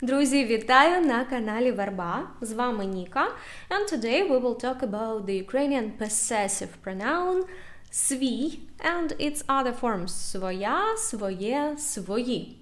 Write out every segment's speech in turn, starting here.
Друзі, вітаю на каналі VERBA. З вами Ніка. And today we will talk about the Ukrainian possessive pronoun СВІЙ and its other forms СВОЯ, СВОЄ, СВОΗ.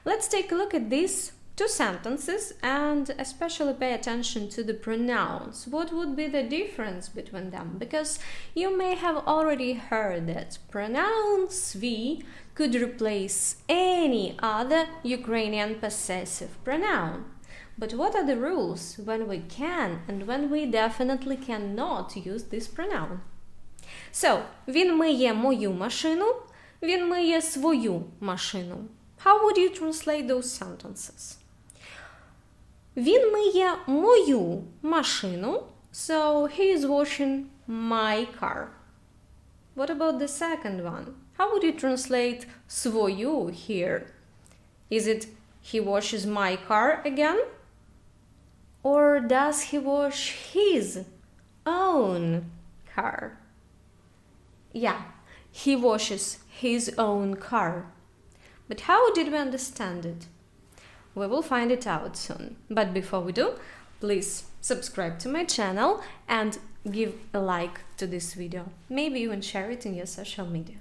Let's take a look at these two sentences and especially pay attention to the pronouns. What would be the difference between them? Because you may have already heard that pronoun СВІЙ could replace any other Ukrainian possessive pronoun. But what are the rules when we can and when we definitely cannot use this pronoun? So, він миє мою машину, він миє свою машину. How would you translate those sentences? Він миє мою машину, so he is washing my car. What about the second one? How would you translate свою here? Is it he washes my car again? Or does he wash his own car? Yeah, he washes his own car. But how did we understand it? We will find it out soon. But before we do, please subscribe to my channel and give a like to this video. Maybe even share it in your social media.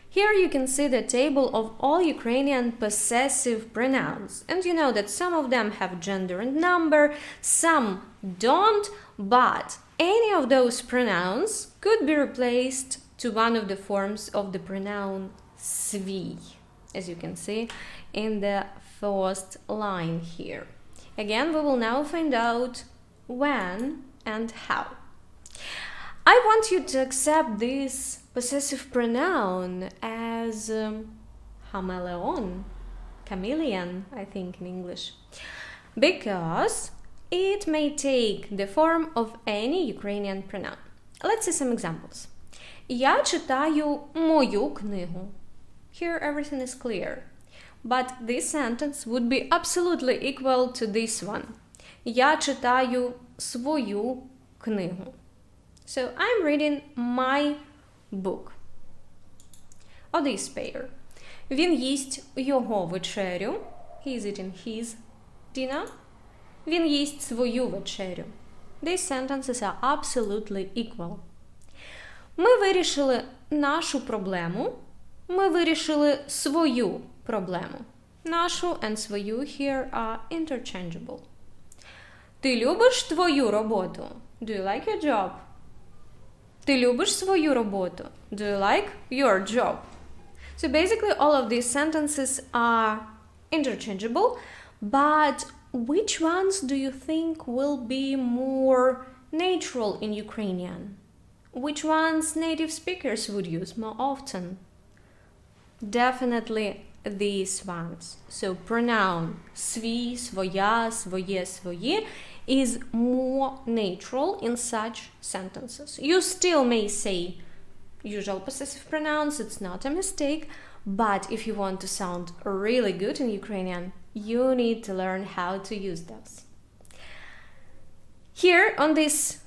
Here you can see the table of all Ukrainian possessive pronouns. And you know that some of them have gender and number, some don't, but any of those pronouns could be replaced to one of the forms of the pronoun СВІЙ, as you can see in the first line here. Again, we will now find out when and how. I want you to accept this possessive pronoun as chameleon, I think in English, because it may take the form of any Ukrainian pronoun. Let's see some examples. Я читаю мою книгу. Here everything is clear. But this sentence would be absolutely equal to this one. Я читаю свою книгу. So I'm reading my book. Or this pair. Він їсть його вечерю. He is eating his dinner. Він їсть свою вечерю. These sentences are absolutely equal. Ми вирішили нашу проблему. Ми вирішили свою проблему. Нашу and свою here are interchangeable. Ти любиш твою роботу? Do you like your job? Ти любиш свою роботу? Do you like your job? So basically all of these sentences are interchangeable, but which ones do you think will be more natural in Ukrainian? Which ones native speakers would use more often? Definitely these ones. So pronoun СВІЙ, СВОЯ, СВОЄ, СВОΗ is more natural in such sentences. You still may say usual possessive pronouns, it's not a mistake, but if you want to sound really good in Ukrainian, you need to learn how to use those. Here on this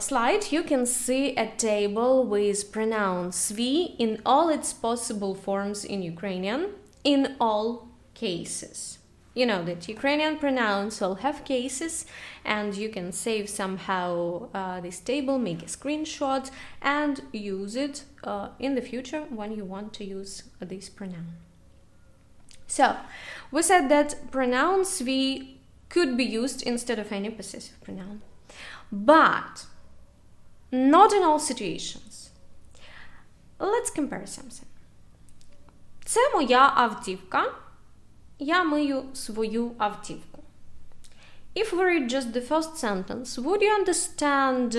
slide, you can see a table with pronoun СВІЙ in all its possible forms in Ukrainian, in all cases. You know that Ukrainian pronouns all have cases, and you can save somehow this table, make a screenshot, and use it in the future when you want to use this pronoun. So, we said that pronoun СВІЙ could be used instead of any possessive pronoun. But not in all situations. Let's compare something. Це моя автівка. Я мию свою автівку. If we read just the first sentence, would you understand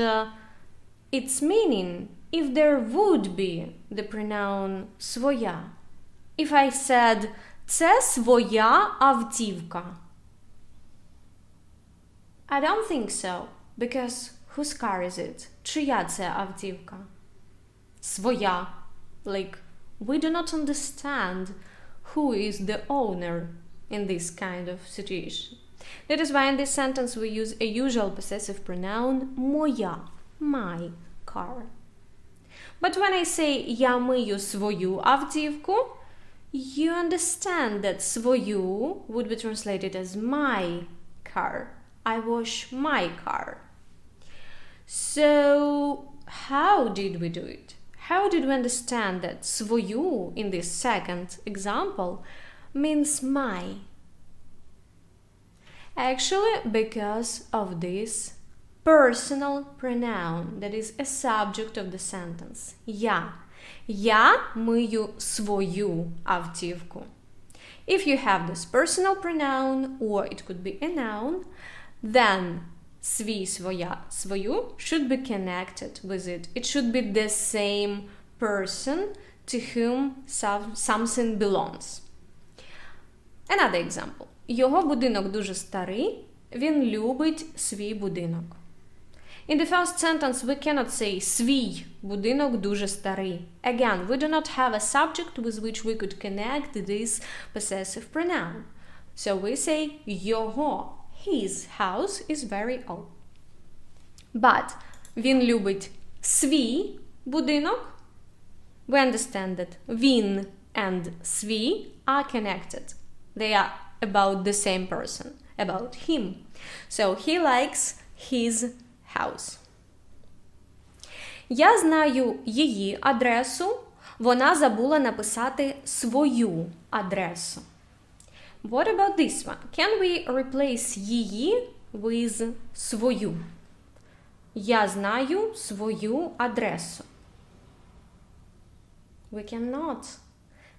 its meaning if there would be the pronoun СВОЯ? If I said це своя автівка. I don't think so. Because whose car is it? Чия це автівка? Своя. Like, we do not understand who is the owner in this kind of situation. That is why in this sentence we use a usual possessive pronoun моя, my car. But when I say я мию свою автівку, you understand that свою would be translated as my car. I wash my car. So, how did we do it? How did we understand that свою in this second example means my? Actually, because of this personal pronoun that is a subject of the sentence. Я. Я мию свою автівку. If you have this personal pronoun, or it could be a noun, then свій, своя, свою should be connected with it. It should be the same person to whom something belongs. Another example. Його будинок дуже старий, він любить свій будинок. In the first sentence, we cannot say свій будинок дуже старий. Again, we do not have a subject with which we could connect this possessive pronoun. So we say його, his house is very old. But він любить свій будинок. We understand that він and свій are connected. They are about the same person, about him. So he likes his house. Я знаю її адресу. Вона забула написати свою адресу. What about this one? Can we replace її with свою? Я знаю свою адресу. We cannot,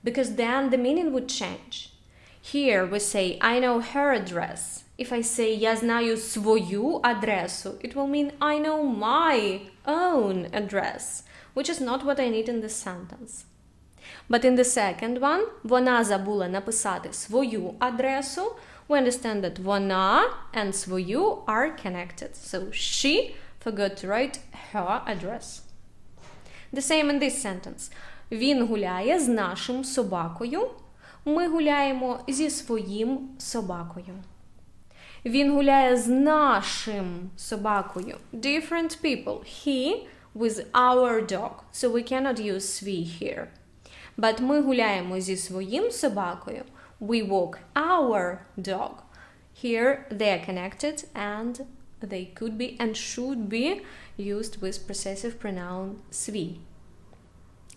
because then the meaning would change. Here we say, I know her address. If I say, я знаю свою адресу, it will mean I know my own address, which is not what I need in this sentence. But in the second one, вона забула написати свою адресу. We understand that вона and свою are connected. So she forgot to write her address. The same in this sentence. Він гуляє з нашим собакою. Ми гуляємо зі своїм собакою. Він гуляє з нашим собакою. Different people. He with our dog. So we cannot use свій here. But ми гуляємо зі своїм собакою. We walk our dog. Here they are connected and they could be and should be used with possessive pronoun свій.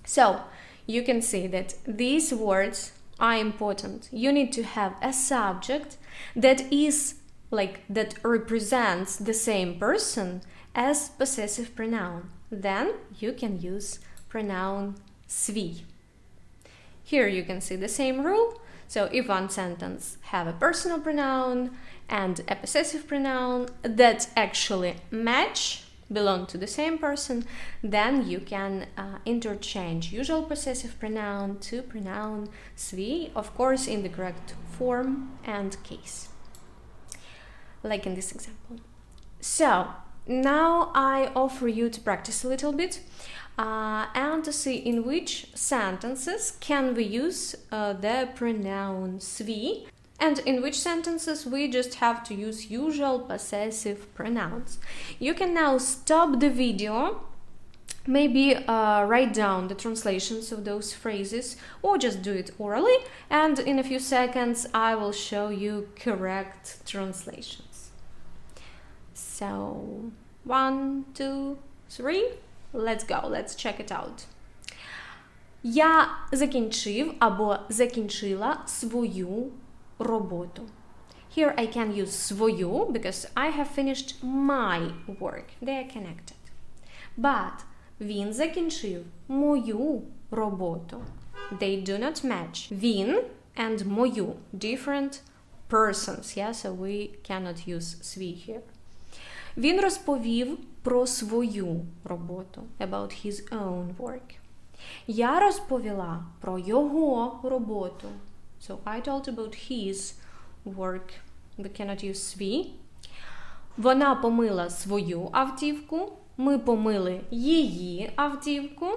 So, you can see that these words are important. You need to have a subject that represents the same person as possessive pronoun. Then you can use pronoun свій. Here you can see the same rule. So if one sentence have a personal pronoun and a possessive pronoun that actually match, belong to the same person, then you can interchange usual possessive pronoun to pronoun свій, of course in the correct form and case. Like in this example. So, now I offer you to practice a little bit and to see in which sentences can we use the pronoun свій, and in which sentences we just have to use usual possessive pronouns. You can now stop the video, maybe write down the translations of those phrases, or just do it orally, and in a few seconds I will show you correct translations. So, 1, 2, 3, let's go, let's check it out. Я закінчив або закінчила свою роботу. Here I can use свою because I have finished my work. They are connected. But він закінчив мою роботу. They do not match. Він and мою. Different persons. Yeah? So we cannot use свій here. Він розповів про свою роботу. About his own work. Я розповіла про його роботу. So I told about his work. We cannot use свій. Вона помила свою автівку. Ми помили її автівку.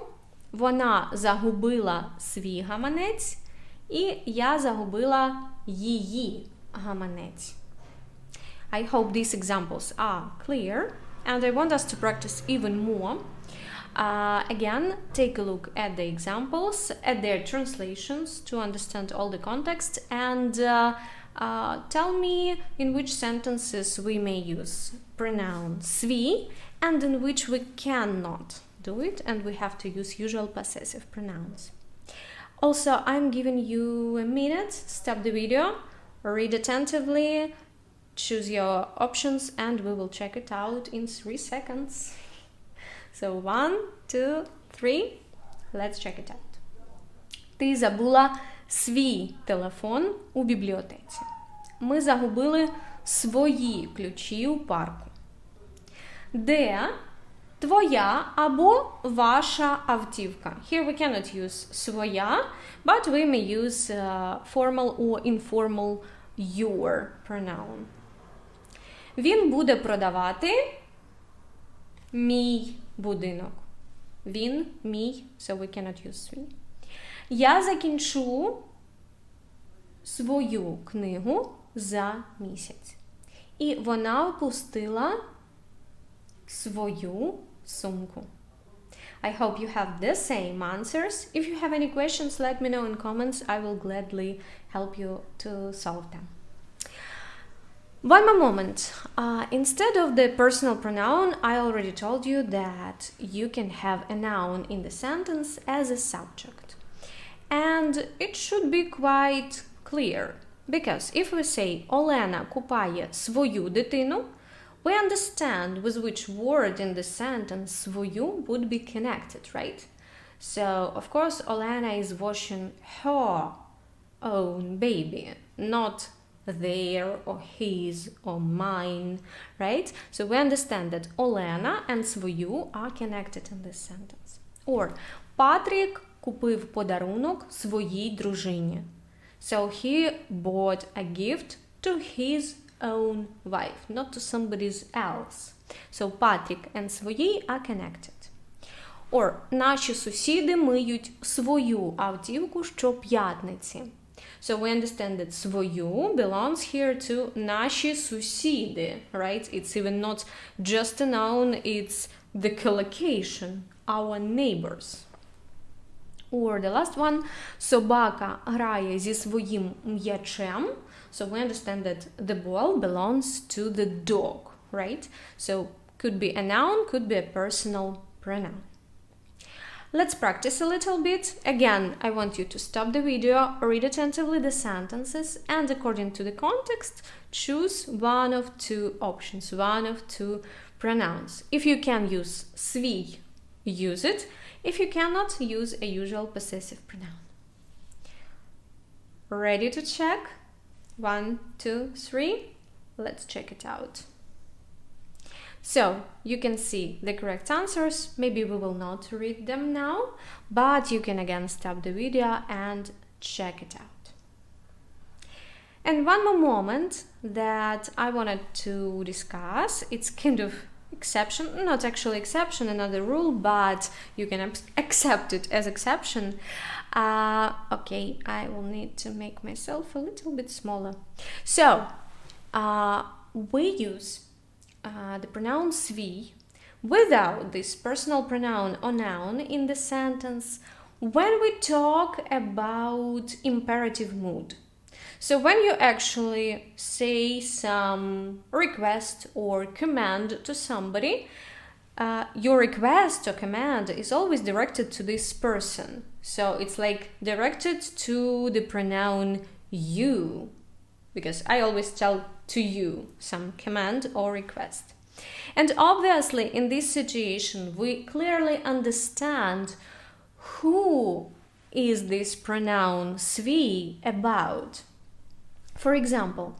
Вона загубила свій гаманець. І я загубила її гаманець. I hope these examples are clear. And I want us to practice even more. Again, take a look at the examples, at their translations to understand all the context, and tell me in which sentences we may use pronoun СВІЙ and in which we cannot do it and we have to use usual possessive pronouns. Also, I'm giving you a minute, stop the video, read attentively, choose your options, and we will check it out in 3 seconds. So 1, 2, 3, let's check it out. Ти забула свій телефон у бібліотеці. Ми загубили свої ключі у парку. Де твоя або ваша автівка? Here we cannot use своя, but we may use formal or informal your pronoun. Він буде продавати мій будинок. Він, мій, so we cannot use свій. Я закінчу свою книгу за місяць. І вона опустила свою сумку. I hope you have the same answers. If you have any questions, let me know in comments. I will gladly help you to solve them. One more moment. Instead of the personal pronoun, I already told you that you can have a noun in the sentence as a subject. And it should be quite clear. Because if we say Олена купає свою дитину, we understand with which word in the sentence свою would be connected, right? So, of course, Olena is washing her own baby, not their or his or mine, right? So we understand that Olena and свою are connected in this sentence. Or Патрік купив подарунок своїй дружині. So he bought a gift to his own wife, not to somebody else. So Patrick and свої are connected. Or наші сусіди миють свою автівку щоп'ятниці. So we understand that свою belongs here to наші сусіди, right? It's even not just a noun, it's the collocation, our neighbors. Or the last one, собака грає зі своїм м'ячем. So we understand that the ball belongs to the dog, right? So could be a noun, could be a personal pronoun. Let's practice a little bit. Again, I want you to stop the video, read attentively the sentences, and according to the context, choose one of 2 options, one of 2 pronouns. If you can use СВІЙ, use it. If you cannot, use a usual possessive pronoun. Ready to check? 1, 2, 3. Let's check it out. So, you can see the correct answers. Maybe we will not read them now, but you can again stop the video and check it out. And one more moment that I wanted to discuss, it's kind of exception, not actually exception, another rule, but you can accept it as exception. Okay, I will need to make myself a little bit smaller. So, we use the pronoun СВІЙ without this personal pronoun or noun in the sentence when we talk about imperative mood. So when you actually say some request or command to somebody, your request or command is always directed to this person. So it's like directed to the pronoun you, because I always tell to you some command or request. And obviously in this situation we clearly understand who is this pronoun СВІЙ about. For example,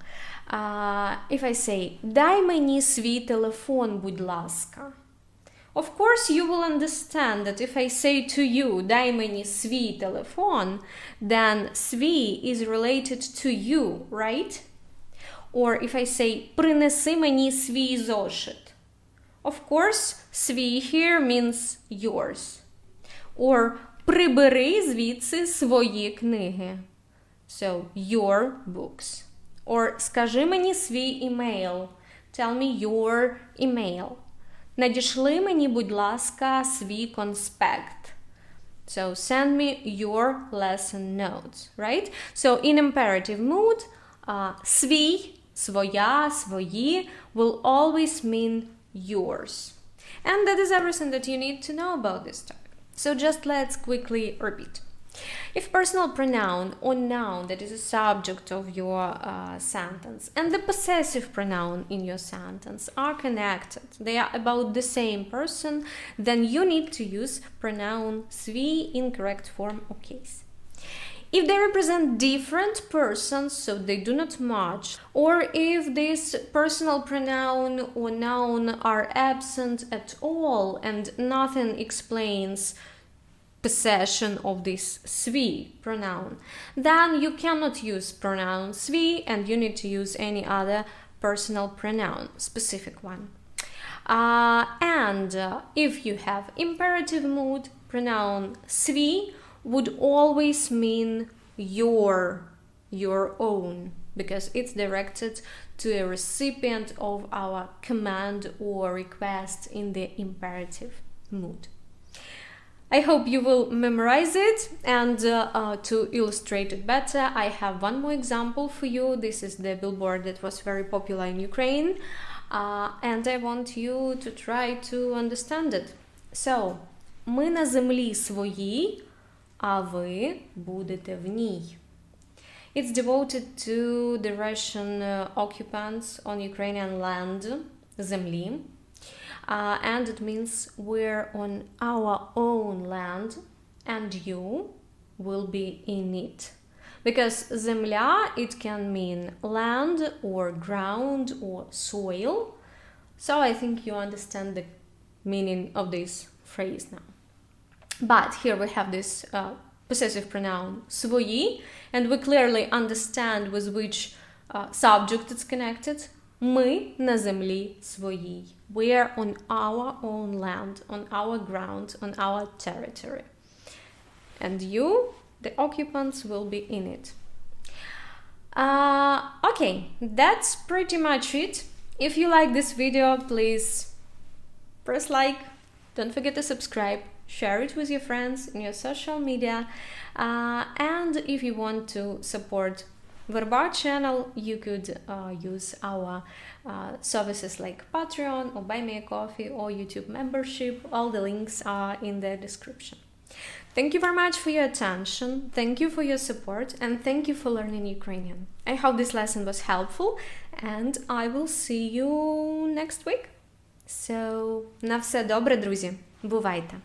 if I say «Дай мені свій телефон, будь ласка». Of course, you will understand that if I say to you «Дай мені свій телефон», then СВІЙ is related to you, right? Or if I say «Принеси мені свій зошит». Of course, свій here means yours. Or «Прибери звідси свої книги». So, your books. Or скажи мені свій email. Tell me your email. Надішли мені, будь ласка, свій конспект. So send me your lesson notes, right? So in imperative mood, свій, своя, свої will always mean yours. And that is everything that you need to know about this topic. So just let's quickly repeat. If personal pronoun or noun that is a subject of your sentence and the possessive pronoun in your sentence are connected, they are about the same person, then you need to use pronoun СВІЙ in correct form or case. If they represent different persons, so they do not match, or if this personal pronoun or noun are absent at all and nothing explains possession of this СВІЙ pronoun, then you cannot use pronoun СВІЙ and you need to use any other personal pronoun, specific one. If you have imperative mood, pronoun СВІЙ would always mean your own, because it's directed to a recipient of our command or request in the imperative mood. I hope you will memorize it, and to illustrate it better, I have one more example for you. This is the billboard that was very popular in Ukraine, and I want you to try to understand it. So, ми на землі своїй, а ви будете в ній. It's devoted to the Russian occupants on Ukrainian land, землі. And it means we're on our own land and you will be in it. Because земля, it can mean land or ground or soil. So I think you understand the meaning of this phrase now. But here we have this possessive pronoun СВОЄ, and we clearly understand with which subject it's connected. Ми на землі своїй. We are on our own land, on our ground, on our territory. And you, the occupants, will be in it. Okay, that's pretty much it. If you like this video, please press like. Don't forget to subscribe. Share it with your friends in your social media. And if you want to support VERBA channel, you could use our services like Patreon or Buy Me a Coffee or YouTube membership. All the links are in the description. Thank you very much for your attention. Thank you for your support and thank you for learning Ukrainian. I hope this lesson was helpful and I will see you next week. So, на все добре, друзі. Бувайте!